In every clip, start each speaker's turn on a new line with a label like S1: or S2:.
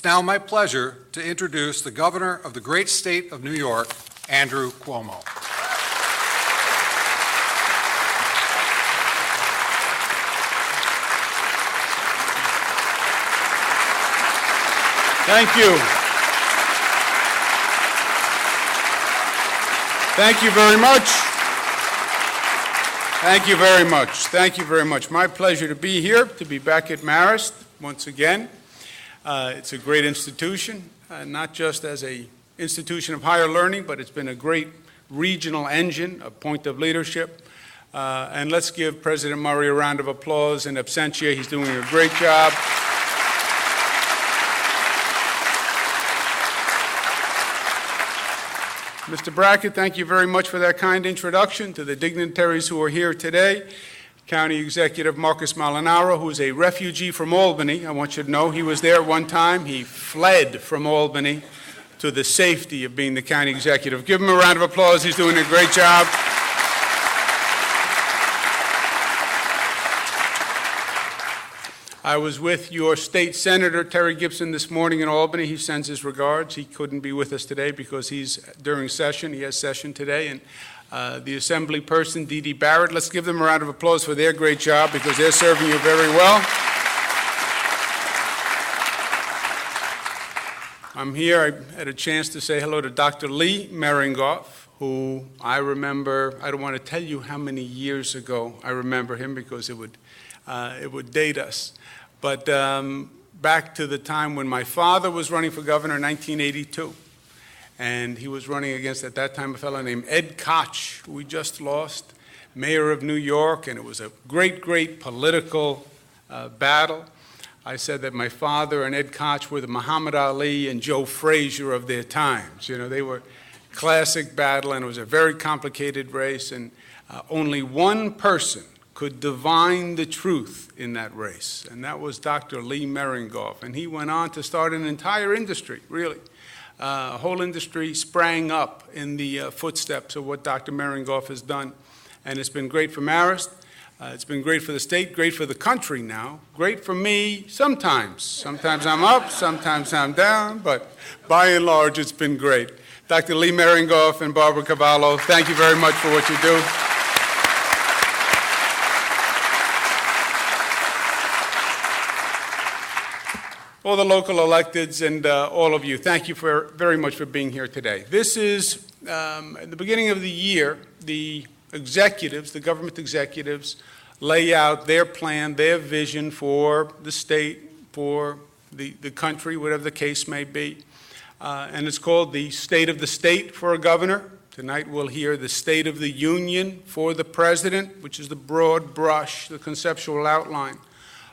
S1: It's now my pleasure to introduce the Governor of the great state of New York, Andrew Cuomo.
S2: Thank you. Thank you very much. Thank you very much. Thank you very much. My pleasure to be here, to be back at Marist once again. It's a great institution, not just as an institution of higher learning, but it's been a great regional engine, a point of leadership. And let's give President Murray a round of applause in absentia. He's doing a great job. Mr. Brackett, thank you very much for that kind introduction. To the dignitaries who are here today, County Executive Marcus Molinaro, who is a refugee from Albany. I want you to know he was there one time. He fled from Albany to the safety of being the county executive. Give him a round of applause. He's doing a great job. I was with your state senator, Terry Gibson, this morning in Albany. He sends his regards. He couldn't be with us today because he's during session. He has session today. And the assembly person, Dee Dee Barrett, let's give them a round of applause for their great job because they're serving you very well. I'm here. I had a chance to say hello to Dr. Lee Meringoff, who I remember. I don't want to tell you how many years ago I remember him because it would date us. But back to the time when my father was running for governor in 1982. And he was running against, at that time, a fellow named Ed Koch, who we just lost, mayor of New York. And it was a great, great political battle. I said that my father and Ed Koch were the Muhammad Ali and Joe Frazier of their times. You know, they were classic battle, and it was a very complicated race. And only one person could divine the truth in that race, and that was Dr. Lee Meringoff. And he went on to start an entire industry, really. A whole industry sprang up in the footsteps of what Dr. Meringoff has done. And it's been great for Marist. It's been great for the state, great for the country now, great for me sometimes. Sometimes I'm up, sometimes I'm down, but by and large, it's been great. Dr. Lee Meringoff and Barbara Cavallo, thank you very much for what you do. All the local electeds and all of you, thank you very much for being here today. This is, at the beginning of the year, the executives, the government executives, lay out their plan, their vision for the state, for the country, whatever the case may be. And it's called the State of the State for a governor. Tonight we'll hear the State of the Union for the president, which is the broad brush, the conceptual outline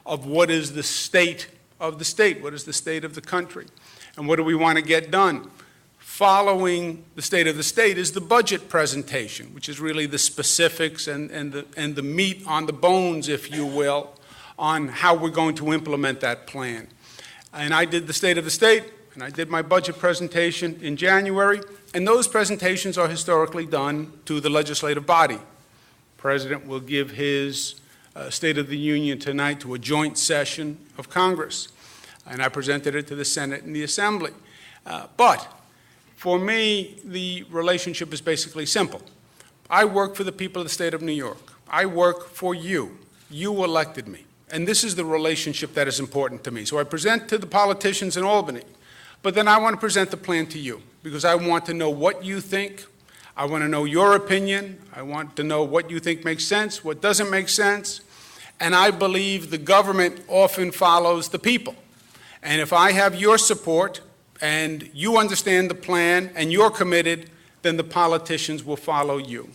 S2: of what is the state of the state, what is the state of the country, and what do we want to get done. Following the State of the State is the budget presentation, which is really the specifics and the meat on the bones, if you will, on how we're going to implement that plan. And I did the State of the State, and I did my budget presentation in January, and those presentations are historically done to the legislative body. The President will give his State of the Union tonight to a joint session of Congress. And I presented it to the Senate and the Assembly. But for me, the relationship is basically simple. I work for the people of the state of New York. I work for you. You elected me. And this is the relationship that is important to me. So I present to the politicians in Albany, but then I want to present the plan to you because I want to know what you think. I want to know your opinion. I want to know what you think makes sense, what doesn't make sense. And I believe the government often follows the people. And if I have your support and you understand the plan and you're committed, then the politicians will follow you.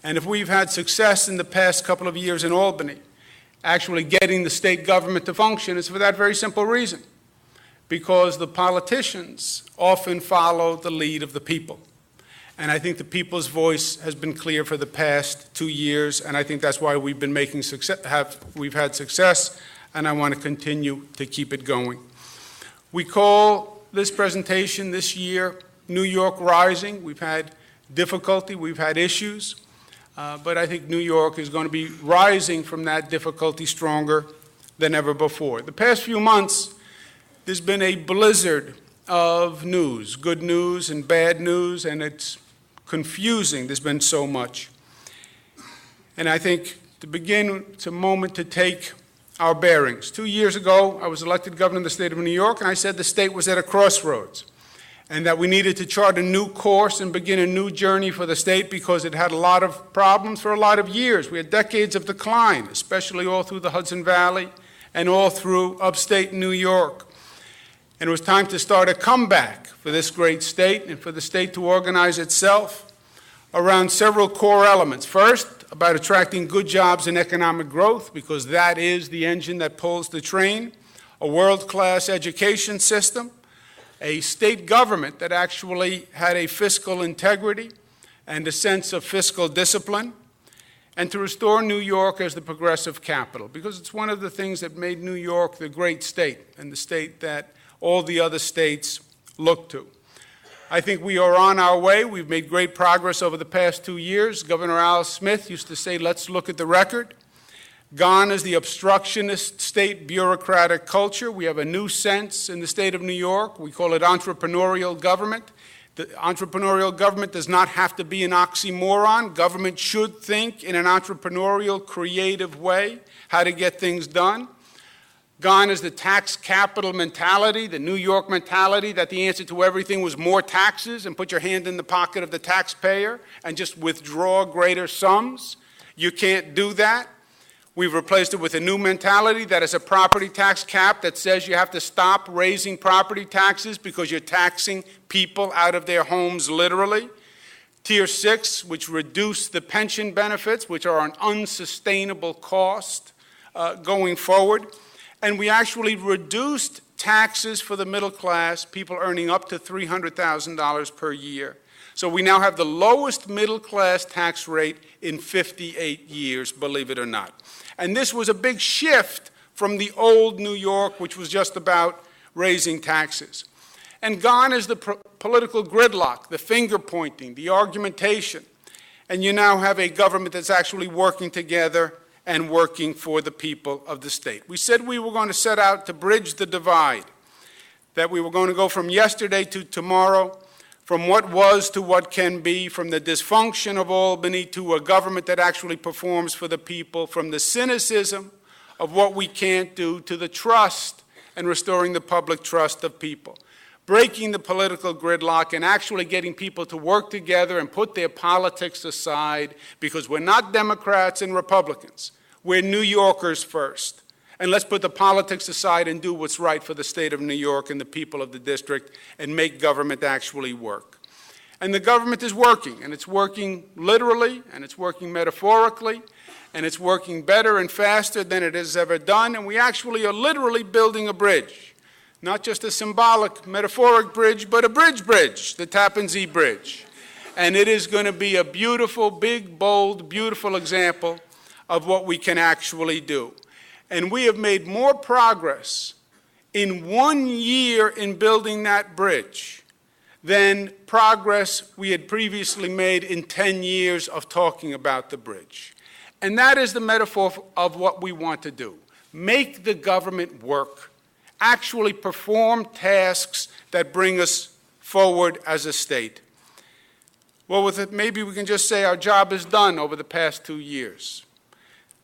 S2: And if we've had success in the past couple of years in Albany, actually getting the state government to function, it's for that very simple reason. Because the politicians often follow the lead of the people. And I think the people's voice has been clear for the past 2 years, and I think that's why we've been making we've had success, and I want to continue to keep it going. We call this presentation this year New York Rising. We've had difficulty, we've had issues, but I think New York is going to be rising from that difficulty stronger than ever before. The past few months there's been a blizzard of news, good news and bad news, and it's confusing. There's been so much. And I think to begin, it's a moment to take our bearings. 2 years ago, I was elected governor of the state of New York, and I said the state was at a crossroads and that we needed to chart a new course and begin a new journey for the state because it had a lot of problems for a lot of years. We had decades of decline, especially all through the Hudson Valley and all through upstate New York. And it was time to start a comeback for this great state and for the state to organize itself around several core elements. First, about attracting good jobs and economic growth, because that is the engine that pulls the train, a world-class education system, a state government that actually had a fiscal integrity and a sense of fiscal discipline, and to restore New York as the progressive capital, because it's one of the things that made New York the great state and the state that all the other states look to. I think we are on our way. We've made great progress over the past 2 years. Governor Al Smith used to say, let's look at the record. Gone is the obstructionist state bureaucratic culture. We have a new sense in the state of New York. We call it entrepreneurial government. The entrepreneurial government does not have to be an oxymoron. Government should think in an entrepreneurial, creative way how to get things done. Gone is the tax capital mentality, the New York mentality that the answer to everything was more taxes and put your hand in the pocket of the taxpayer and just withdraw greater sums. You can't do that. We've replaced it with a new mentality that is a property tax cap that says you have to stop raising property taxes because you're taxing people out of their homes literally. Tier 6, which reduced the pension benefits, which are an unsustainable cost going forward. And we actually reduced taxes for the middle class, people earning up to $300,000 per year. So we now have the lowest middle class tax rate in 58 years, believe it or not. And this was a big shift from the old New York, which was just about raising taxes. And gone is the political gridlock, the finger pointing, the argumentation. And you now have a government that's actually working together and working for the people of the state. We said we were going to set out to bridge the divide, that we were going to go from yesterday to tomorrow, from what was to what can be, from the dysfunction of Albany to a government that actually performs for the people, from the cynicism of what we can't do to the trust and restoring the public trust of people. Breaking the political gridlock and actually getting people to work together and put their politics aside, because we're not Democrats and Republicans. We're New Yorkers first. And let's put the politics aside and do what's right for the state of New York and the people of the district and make government actually work. And the government is working, and it's working literally, and it's working metaphorically, and it's working better and faster than it has ever done, and we actually are literally building a bridge. Not just a symbolic, metaphoric bridge, but a bridge, the Tappan Zee Bridge. And it is going to be a beautiful, big, bold, beautiful example of what we can actually do. And we have made more progress in 1 year in building that bridge than progress we had previously made in 10 years of talking about the bridge. And that is the metaphor of what we want to do. Make the government work. Actually perform tasks that bring us forward as a state. Well, with it, maybe we can just say our job is done over the past 2 years.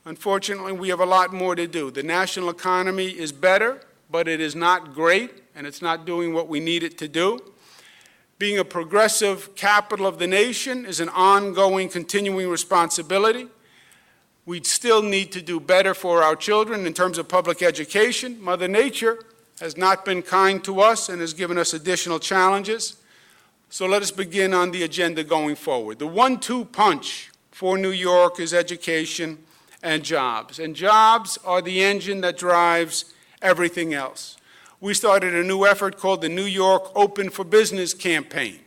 S2: Unfortunately, we have a lot more to do. The national economy is better, but it is not great, and it's not doing what we need it to do. Being a progressive capital of the nation is an ongoing, continuing responsibility. We still need to do better for our children in terms of public education. Mother Nature has not been kind to us and has given us additional challenges. So let us begin on the agenda going forward. The 1-2 punch for New York is education and jobs. And jobs are the engine that drives everything else. We started a new effort called the New York Open for Business campaign.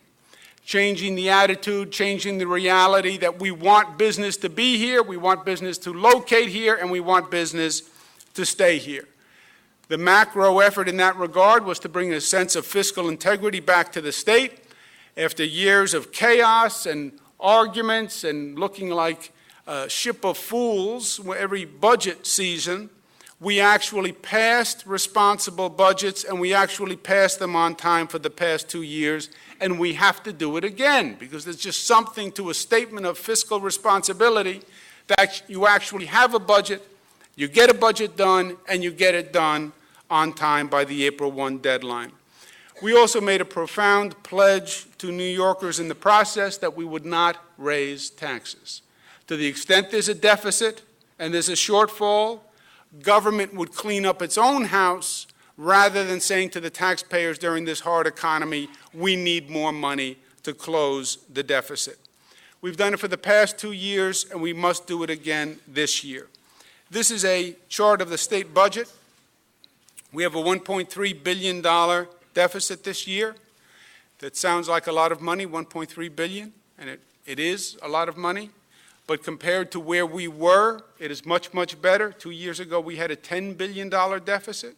S2: Changing the attitude, changing the reality that we want business to be here, we want business to locate here, and we want business to stay here. The macro effort in that regard was to bring a sense of fiscal integrity back to the state. After years of chaos and arguments and looking like a ship of fools every budget season, We actually passed responsible budgets, and we actually passed them on time for the past 2 years, and we have to do it again, because there's just something to a statement of fiscal responsibility that you actually have a budget, you get a budget done, and you get it done on time by the April 1 deadline. We also made a profound pledge to New Yorkers in the process that we would not raise taxes. To the extent there's a deficit and there's a shortfall, government would clean up its own house rather than saying to the taxpayers during this hard economy, we need more money to close the deficit. We've done it for the past 2 years, and we must do it again this year. This is a chart of the state budget. We have a $1.3 billion deficit this year. That sounds like a lot of money, $1.3 billion, and it is a lot of money. But compared to where we were, it is much, much better. 2 years ago, we had a $10 billion deficit.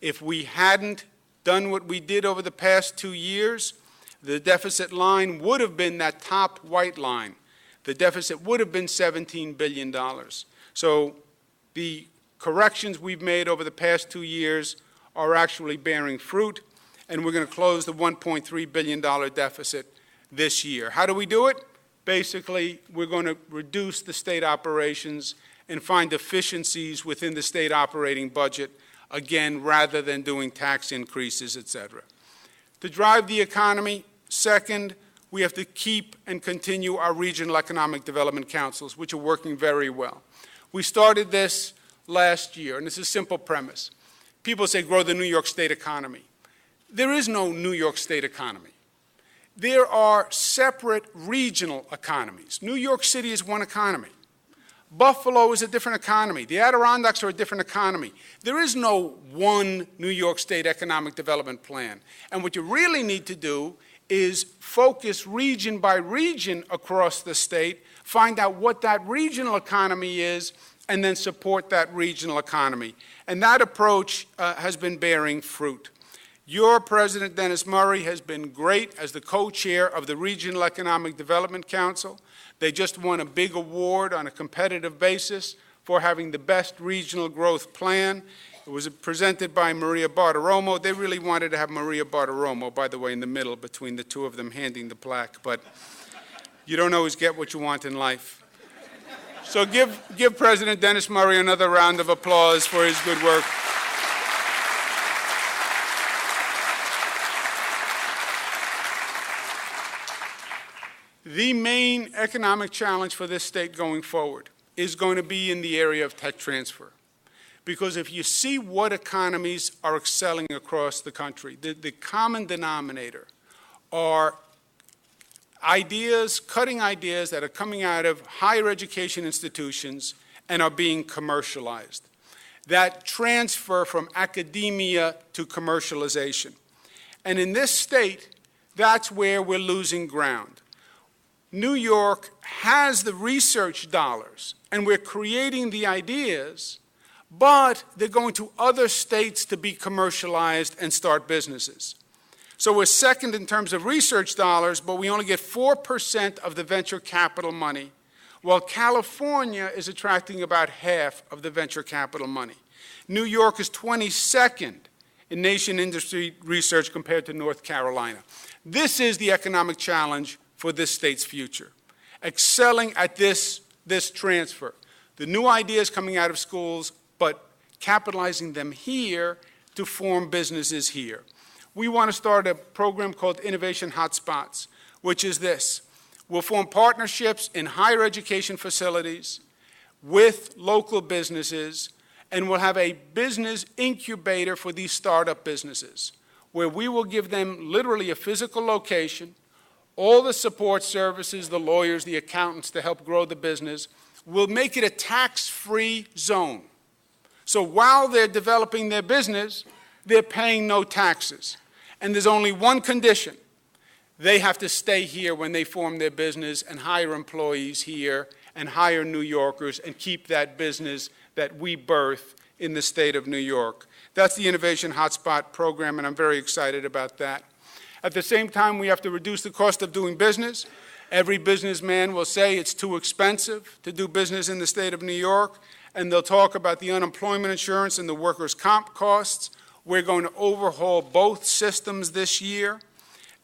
S2: If we hadn't done what we did over the past 2 years, the deficit line would have been that top white line. The deficit would have been $17 billion. So the corrections we've made over the past 2 years are actually bearing fruit, and we're going to close the $1.3 billion deficit this year. How do we do it? Basically, we're going to reduce the state operations and find efficiencies within the state operating budget, again, rather than doing tax increases, et cetera. To drive the economy, second, we have to keep and continue our regional economic development councils, which are working very well. We started this last year, and it's a simple premise. People say, grow the New York State economy. There is no New York State economy. There are separate regional economies. New York City is one economy. Buffalo is a different economy. The Adirondacks are a different economy. There is no one New York State economic development plan. And what you really need to do is focus region by region across the state, find out what that regional economy is, and then support that regional economy. And that approach has been bearing fruit. Your President, Dennis Murray, has been great as the co-chair of the Regional Economic Development Council. They just won a big award on a competitive basis for having the best regional growth plan. It was presented by Maria Bartiromo. They really wanted to have Maria Bartiromo, by the way, in the middle between the two of them handing the plaque, but you don't always get what you want in life. So give President Dennis Murray another round of applause for his good work. The main economic challenge for this state going forward is going to be in the area of tech transfer. Because if you see what economies are excelling across the country, the common denominator are ideas, cutting ideas that are coming out of higher education institutions and are being commercialized. That transfer from academia to commercialization. And in this state, that's where we're losing ground. New York has the research dollars, and we're creating the ideas, but they're going to other states to be commercialized and start businesses. So we're second in terms of research dollars, but we only get 4% of the venture capital money, while California is attracting about half of the venture capital money. New York is 22nd in nation industry research compared to North Carolina. This is the economic challenge for this state's future. Excelling at this transfer. The new ideas coming out of schools, but capitalizing them here to form businesses here. We want to start a program called Innovation Hotspots, which is this. We'll form partnerships in higher education facilities with local businesses, and we'll have a business incubator for these startup businesses, where we will give them literally a physical location, all the support services, the lawyers, the accountants to help grow the business. We'll make it a tax-free zone. So while they're developing their business, they're paying no taxes. And there's only one condition. They have to stay here when they form their business and hire employees here and hire New Yorkers and keep that business that we birth in the state of New York. That's the Innovation Hotspot program, and I'm very excited about that. At the same time, we have to reduce the cost of doing business. Every businessman will say it's too expensive to do business in the state of New York, and they'll talk about the unemployment insurance and the workers' comp costs. We're going to overhaul both systems this year,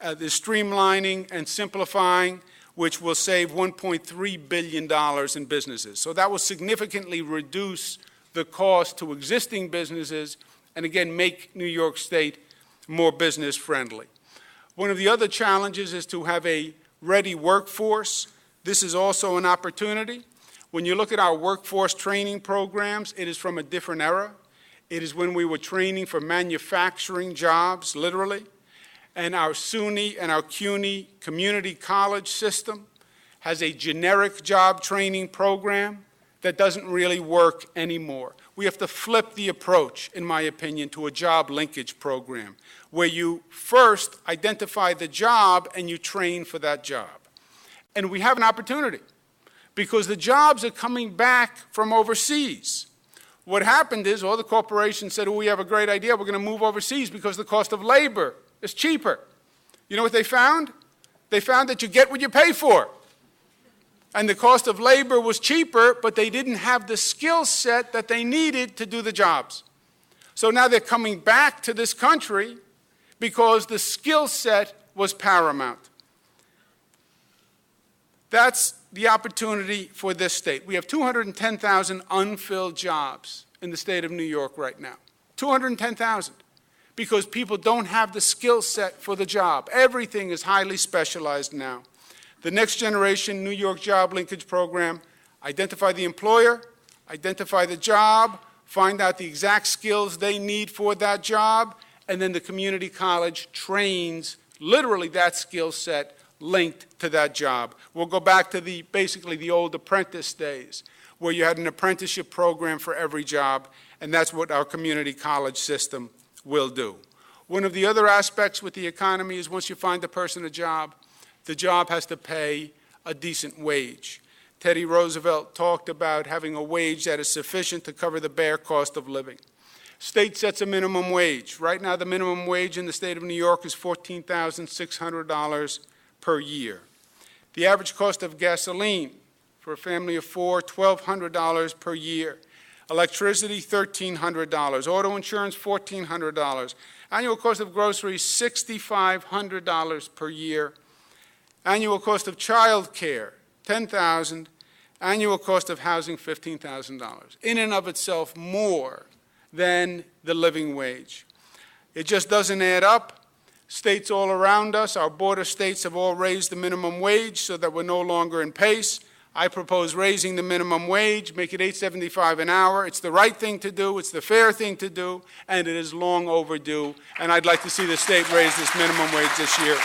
S2: the streamlining and simplifying, which will save $1.3 billion in businesses. So that will significantly reduce the cost to existing businesses and, again, make New York State more business-friendly. One of the other challenges is to have a ready workforce. This is also an opportunity. When you look at our workforce training programs, it is from a different era. It is when we were training for manufacturing jobs, literally. And our SUNY and our CUNY community college system has a generic job training program that doesn't really work anymore. We have to flip the approach, in my opinion, to a job linkage program, where you first identify the job and you train for that job. And we have an opportunity, because the jobs are coming back from overseas. What happened is all the corporations said, oh, we have a great idea, we're going to move overseas because the cost of labor is cheaper. You know what they found? They found that you get what you pay for. And the cost of labor was cheaper, but they didn't have the skill set that they needed to do the jobs. So now they're coming back to this country because the skill set was paramount. That's the opportunity for this state. We have 210,000 unfilled jobs in the state of New York right now. 210,000. Because people don't have the skill set for the job. Everything is highly specialized now. The Next Generation New York Job Linkage Program, identify the employer, identify the job, find out the exact skills they need for that job, and then the community college trains literally that skill set linked to that job. We'll go back to basically the old apprentice days, where you had an apprenticeship program for every job, and that's what our community college system will do. One of the other aspects with the economy is once you find the person a job, the job has to pay a decent wage. Teddy Roosevelt talked about having a wage that is sufficient to cover the bare cost of living. State sets a minimum wage. Right now, the minimum wage in the state of New York is $14,600 per year. The average cost of gasoline for a family of four, $1,200 per year. Electricity, $1,300. Auto insurance, $1,400. Annual cost of groceries, $6,500 per year. Annual cost of child care, $10,000. Annual cost of housing, $15,000. In and of itself, more than the living wage. It just doesn't add up. States all around us, our border states, have all raised the minimum wage so that we're no longer in pace. I propose raising the minimum wage, make it $8.75 an hour. It's the right thing to do, it's the fair thing to do, and it is long overdue. And I'd like to see the state raise this minimum wage this year.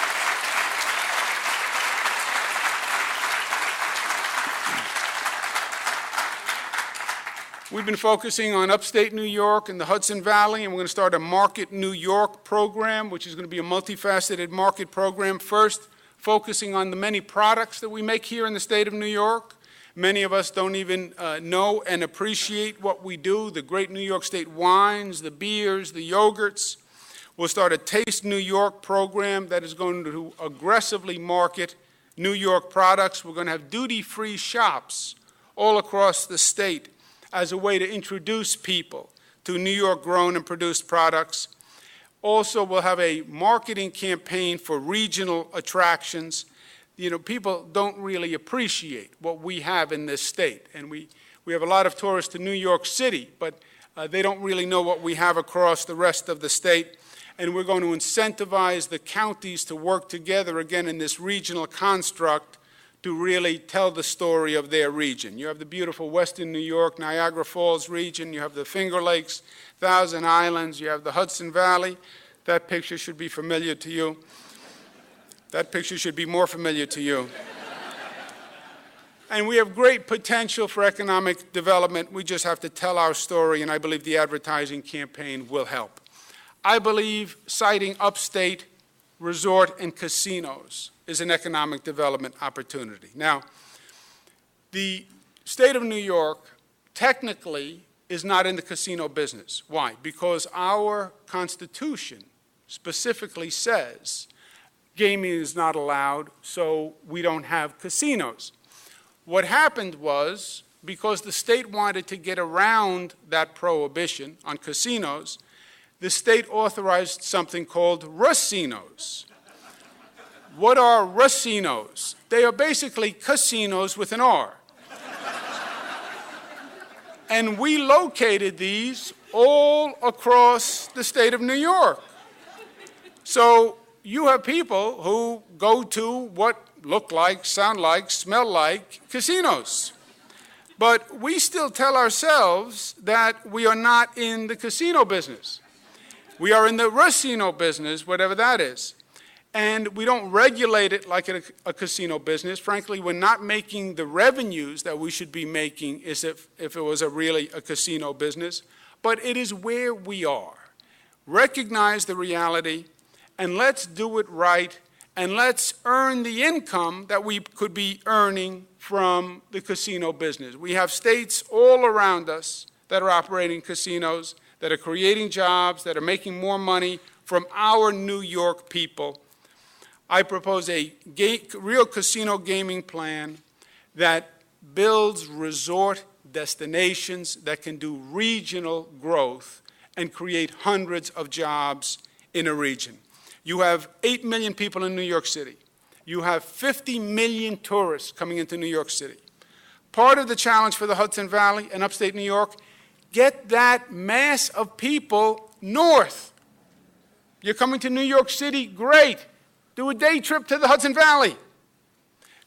S2: We've been focusing on upstate New York and the Hudson Valley, and we're going to start a Market New York program, which is going to be a multifaceted market program. First, focusing on the many products that we make here in the state of New York. Many of us don't even know and appreciate what we do, the great New York State wines, the beers, the yogurts. We'll start a Taste New York program that is going to aggressively market New York products. We're going to have duty-free shops all across the state as a way to introduce people to New York grown and produced products. Also, we'll have a marketing campaign for regional attractions. You know, people don't really appreciate what we have in this state. And we have a lot of tourists to New York City, but they don't really know what we have across the rest of the state. And we're going to incentivize the counties to work together again in this regional construct to really tell the story of their region. You have the beautiful Western New York, Niagara Falls region, you have the Finger Lakes, Thousand Islands, you have the Hudson Valley. That picture should be familiar to you. That picture should be more familiar to you. And we have great potential for economic development. We just have to tell our story, and I believe the advertising campaign will help. I believe citing upstate resort and casinos is an economic development opportunity. Now, the state of New York technically is not in the casino business. Why? Because our Constitution specifically says gaming is not allowed, so we don't have casinos. What happened was because the state wanted to get around that prohibition on casinos, the state authorized something called racinos. What are racinos? They are basically casinos with an R. And we located these all across the state of New York. So you have people who go to what look like, sound like, smell like casinos. But we still tell ourselves that we are not in the casino business. We are in the racino business, whatever that is. And we don't regulate it like a casino business. Frankly, we're not making the revenues that we should be making as if it was really a casino business. But it is where we are. Recognize the reality, and let's do it right, and let's earn the income that we could be earning from the casino business. We have states all around us that are operating casinos, that are creating jobs, that are making more money from our New York people. I propose a real casino gaming plan that builds resort destinations that can do regional growth and create hundreds of jobs in a region. You have 8 million people in New York City. You have 50 million tourists coming into New York City. Part of the challenge for the Hudson Valley and upstate New York, get that mass of people north. You're coming to New York City, great. Do a day trip to the Hudson Valley.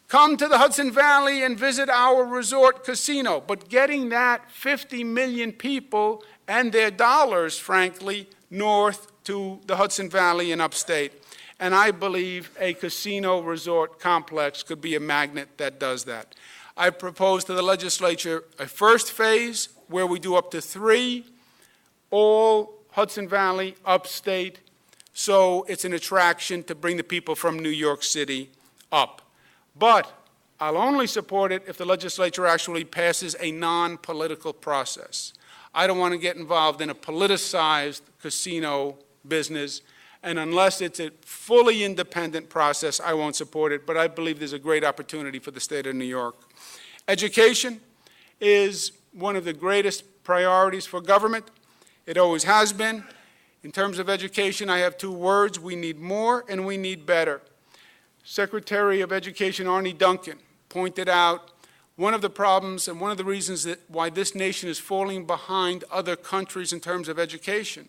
S2: Come to the Hudson Valley and visit our resort casino. But getting that 50 million people and their dollars, frankly, north to the Hudson Valley and upstate. And I believe a casino resort complex could be a magnet that does that. I propose to the legislature a first phase where we do up to 3, all Hudson Valley, upstate, so it's an attraction to bring the people from New York City up. But I'll only support it if the legislature actually passes a non-political process. I don't want to get involved in a politicized casino business, and unless it's a fully independent process, I won't support it, but I believe there's a great opportunity for the state of New York. Education is one of the greatest priorities for government. It always has been. In terms of education, I have 2 words: we need more and we need better. Secretary of Education Arne Duncan pointed out one of the problems and one of the reasons that why this nation is falling behind other countries in terms of education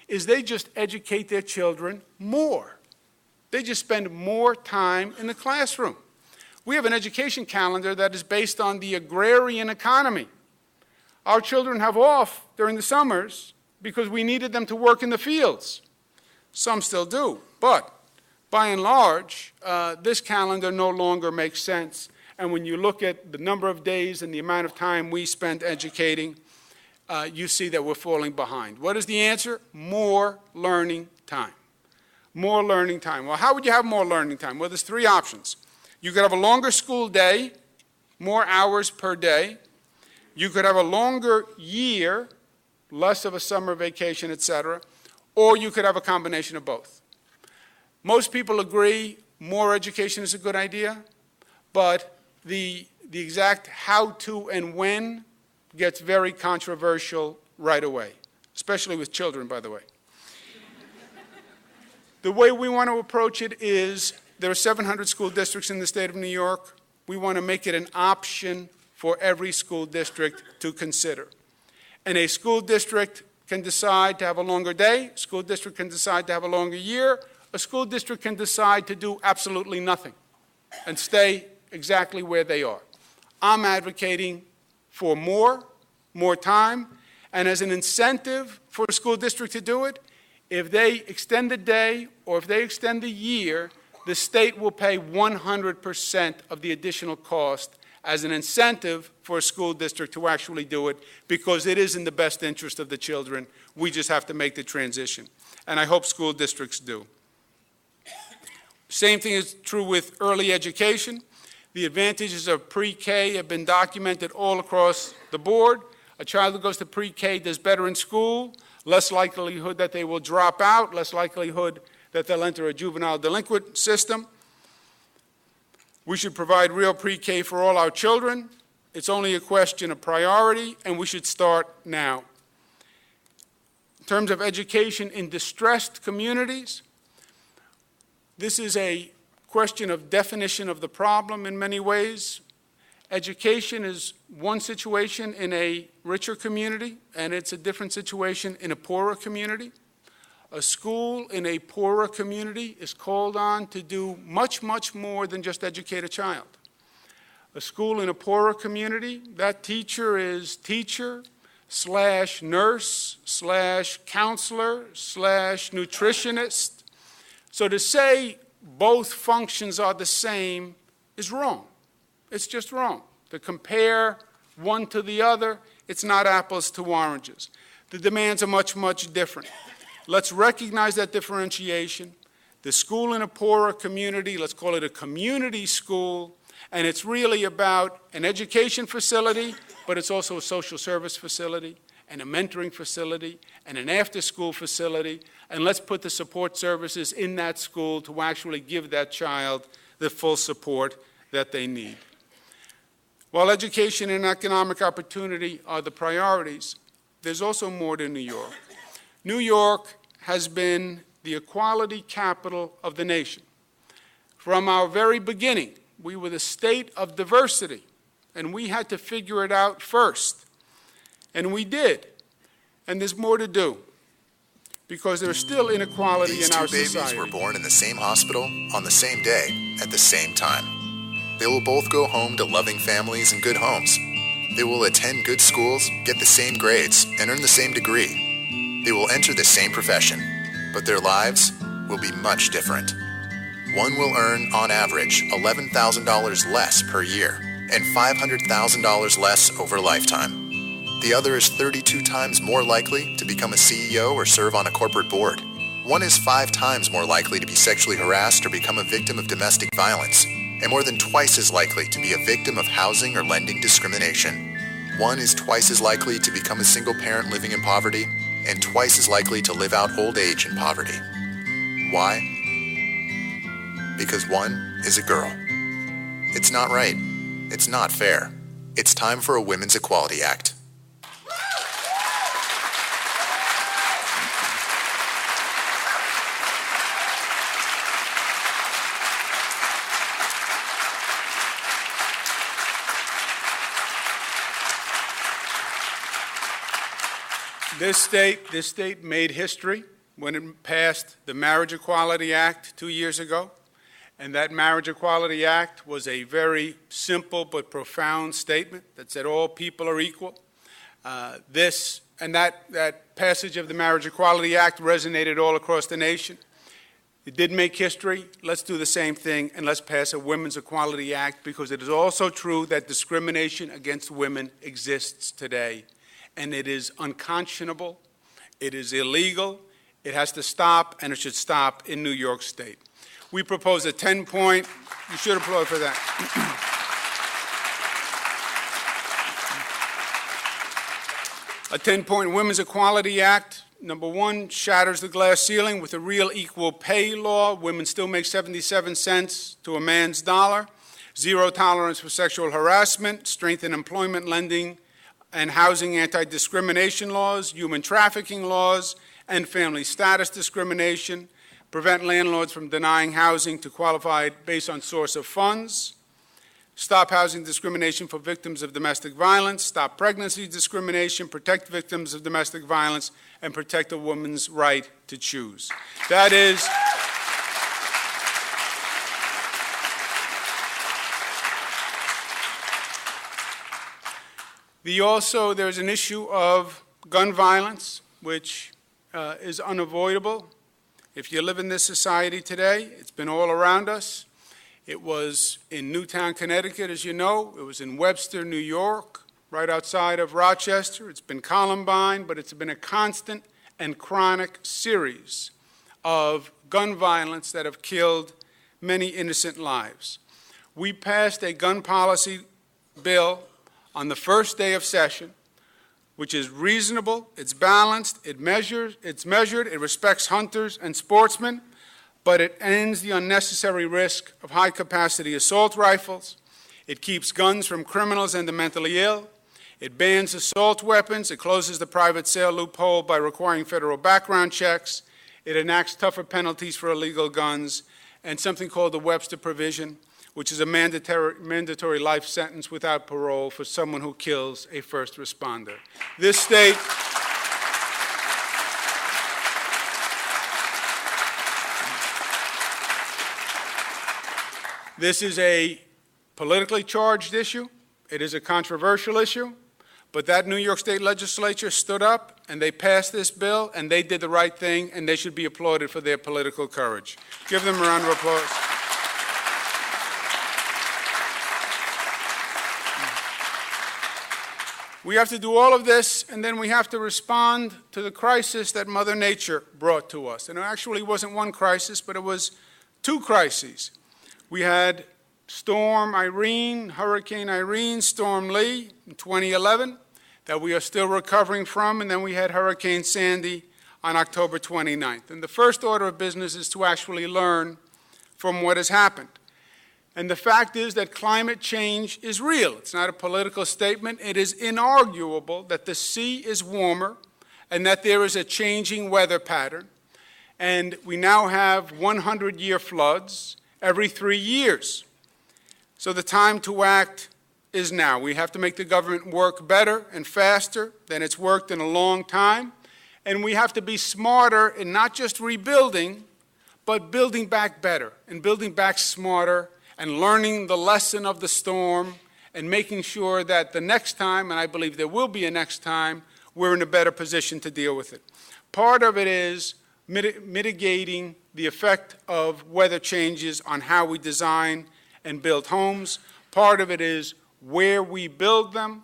S2: is they just educate their children more. They just spend more time in the classroom. We have an education calendar that is based on the agrarian economy. Our children have off during the summers because we needed them to work in the fields. Some still do, but by and large, this calendar no longer makes sense. And when you look at the number of days and the amount of time we spend educating, you see that we're falling behind. What is the answer? More learning time. More learning time. Well, how would you have more learning time? Well, there's 3 options. You could have a longer school day, more hours per day. You could have a longer year, less of a summer vacation, etc., or you could have a combination of both. Most people agree more education is a good idea, but the exact how to and when gets very controversial right away, especially with children, by the way. The way we want to approach it is there are 700 school districts in the state of New York. We want to make it an option for every school district to consider. And a school district can decide to have a longer day, a school district can decide to have a longer year, a school district can decide to do absolutely nothing and stay exactly where they are. I'm advocating for more time, and as an incentive for a school district to do it, if they extend the day or if they extend the year, the state will pay 100% of the additional cost as an incentive for a school district to actually do it, because it is in the best interest of the children. We just have to make the transition. And I hope school districts do. Same thing is true with early education. The advantages of pre-K have been documented all across the board. A child who goes to pre-K does better in school, less likelihood that they will drop out, less likelihood that they'll enter a juvenile delinquent system. We should provide real pre-K for all our children. It's only a question of priority, and we should start now. In terms of education in distressed communities, this is a question of definition of the problem in many ways. Education is one situation in a richer community, and it's a different situation in a poorer community. A school in a poorer community is called on to do much, much more than just educate a child. A school in a poorer community, that teacher is teacher / nurse / counselor / nutritionist. So to say both functions are the same is wrong. It's just wrong. To compare one to the other, it's not apples to oranges. The demands are much, much different. Let's recognize that differentiation. The school in a poorer community, let's call it a community school, and it's really about an education facility, but it's also a social service facility, and a mentoring facility, and an after-school facility, and let's put the support services in that school to actually give that child the full support that they need. While education and economic opportunity are the priorities, there's also more to New York. New York has been the equality capital of the nation. From our very beginning, we were the state of diversity, and we had to figure it out first. And we did. And there's more to do, because there's still inequality in our society.
S3: These two babies were born in the same hospital on the same day at the same time. They will both go home to loving families and good homes. They will attend good schools, get the same grades, and earn the same degree. They will enter the same profession, but their lives will be much different. One will earn, on average, $11,000 less per year and $500,000 less over a lifetime. The other is 32 times more likely to become a CEO or serve on a corporate board. One is 5 times more likely to be sexually harassed or become a victim of domestic violence, and more than twice as likely to be a victim of housing or lending discrimination. One is twice as likely to become a single parent living in poverty, and twice as likely to live out old age in poverty. Why? Because one is a girl. It's not right. It's not fair. It's time for a Women's Equality Act.
S2: This state made history when it passed the Marriage Equality Act 2 years ago. And that Marriage Equality Act was a very simple but profound statement that said all people are equal. That passage of the Marriage Equality Act resonated all across the nation. It did make history. Let's do the same thing, and let's pass a Women's Equality Act, because it is also true that discrimination against women exists today. And it is unconscionable, it is illegal, it has to stop, and it should stop in New York State. We propose a 10-point, you should applaud for that. A 10-point Women's Equality Act. Number one, shatters the glass ceiling with a real equal pay law. Women still make 77 cents to a man's dollar. Zero tolerance for sexual harassment, strengthen employment, lending, and housing anti-discrimination laws, human trafficking laws, and family status discrimination, prevent landlords from denying housing to qualified based on source of funds, stop housing discrimination for victims of domestic violence, stop pregnancy discrimination, protect victims of domestic violence, and protect a woman's right to choose. That is there's an issue of gun violence, which is unavoidable. If you live in this society today, it's been all around us. It was in Newtown, Connecticut, as you know. It was in Webster, New York, right outside of Rochester. It's been Columbine, but it's been a constant and chronic series of gun violence that have killed many innocent lives. We passed a gun policy bill on the first day of session, which is reasonable, it's balanced, it's measured, it respects hunters and sportsmen, but it ends the unnecessary risk of high-capacity assault rifles. It keeps guns from criminals and the mentally ill. It bans assault weapons. It closes the private sale loophole by requiring federal background checks. It enacts tougher penalties for illegal guns, and something called the Webster provision, which is a mandatory life sentence without parole for someone who kills a first responder. This state This is a politically charged issue. It is a controversial issue. But that New York State legislature stood up and they passed this bill and they did the right thing, and they should be applauded for their political courage. Give them a round of applause. We have to do all of this, and then we have to respond to the crisis that Mother Nature brought to us. And it actually wasn't one crisis, but it was two crises. We had Storm Irene, Hurricane Irene, Storm Lee in 2011 that we are still recovering from, and then we had Hurricane Sandy on October 29th. And the first order of business is to actually learn from what has happened. And the fact is that climate change is real. It's not a political statement. It is inarguable that the sea is warmer and that there is a changing weather pattern. And we now have 100-year floods every 3 years. So the time to act is now. We have to make the government work better and faster than it's worked in a long time. And we have to be smarter in not just rebuilding, but building back better and building back smarter and learning the lesson of the storm and making sure that the next time, and I believe there will be a next time, we're in a better position to deal with it. Part of it is mitigating the effect of weather changes on how we design and build homes. Part of it is where we build them,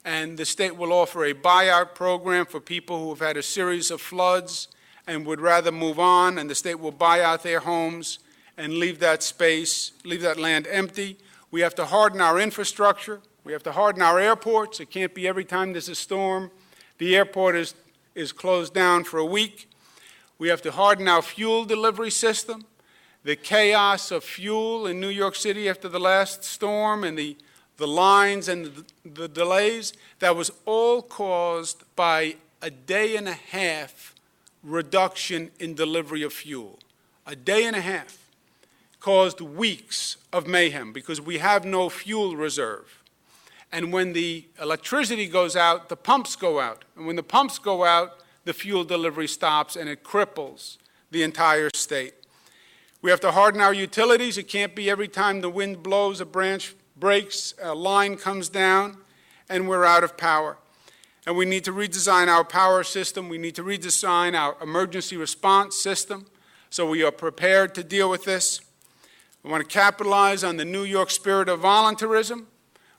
S2: and the state will offer a buyout program for people who have had a series of floods and would rather move on, and the state will buy out their homes and leave that space, leave that land empty. We have to harden our infrastructure. We have to harden our airports. It can't be every time there's a storm, the airport is closed down for a week. We have to harden our fuel delivery system. The chaos of fuel in New York City after the last storm and the lines and the delays, that was all caused by a day-and-a-half reduction in delivery of fuel. A day and a half caused weeks of mayhem because we have no fuel reserve. And when the electricity goes out, the pumps go out. And when the pumps go out, the fuel delivery stops and it cripples the entire state. We have to harden our utilities. It can't be every time the wind blows, a branch breaks, a line comes down, and we're out of power. And we need to redesign our power system. We need to redesign our emergency response system so we are prepared to deal with this. We want to capitalize on the New York spirit of volunteerism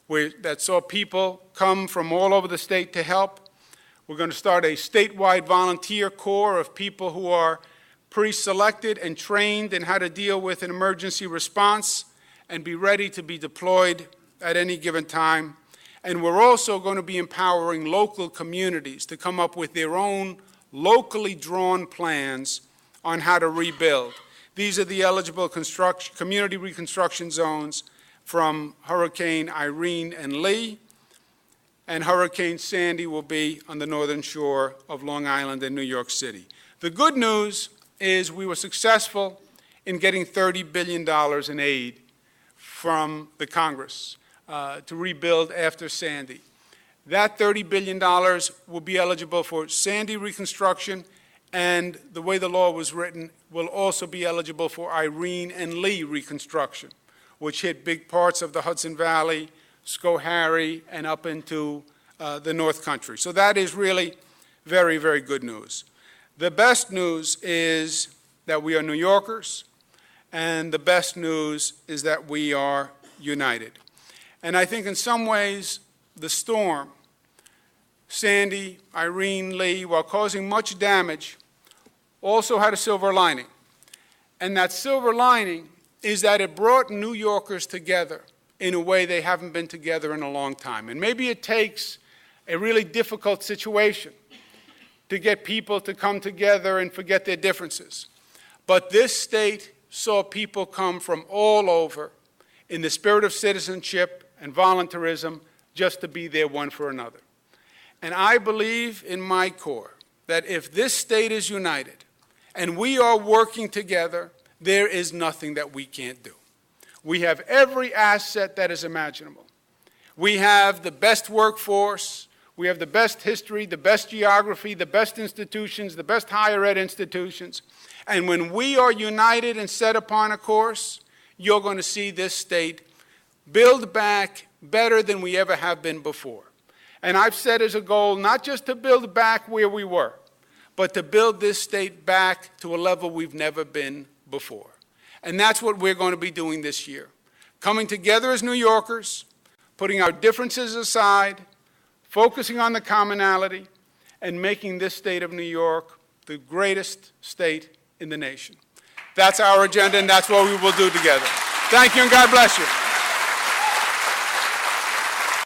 S2: that saw people come from all over the state to help. We're going to start a statewide volunteer corps of people who are pre-selected and trained in how to deal with an emergency response and be ready to be deployed at any given time. And we're also going to be empowering local communities to come up with their own locally drawn plans on how to rebuild. These are the eligible community reconstruction zones from Hurricane Irene and Lee, and Hurricane Sandy will be on the northern shore of Long Island and New York City. The good news is we were successful in getting $30 billion in aid from the Congress to rebuild after Sandy. That $30 billion will be eligible for Sandy reconstruction, and the way the law was written, will also be eligible for Irene and Lee reconstruction, which hit big parts of the Hudson Valley, Schoharie, and up into the North Country. So that is really very, very good news. The best news is that we are New Yorkers, and the best news is that we are united. And I think in some ways, the storm, Sandy, Irene, Lee, while causing much damage, also had a silver lining. And that silver lining is that it brought New Yorkers together in a way they haven't been together in a long time. And maybe it takes a really difficult situation to get people to come together and forget their differences. But this state saw people come from all over in the spirit of citizenship and voluntarism, just to be there one for another. And I believe in my core that if this state is united and we are working together, there is nothing that we can't do. We have every asset that is imaginable. We have the best workforce, we have the best history, the best geography, the best institutions, the best higher ed institutions. And when we are united and set upon a course, you're going to see this state build back better than we ever have been before. And I've set as a goal not just to build back where we were, but to build this state back to a level we've never been before. And that's what we're going to be doing this year. Coming together as New Yorkers, putting our differences aside, focusing on the commonality, and making this state of New York the greatest state in the nation. That's our agenda, and that's what we will do together. Thank you, and God bless you.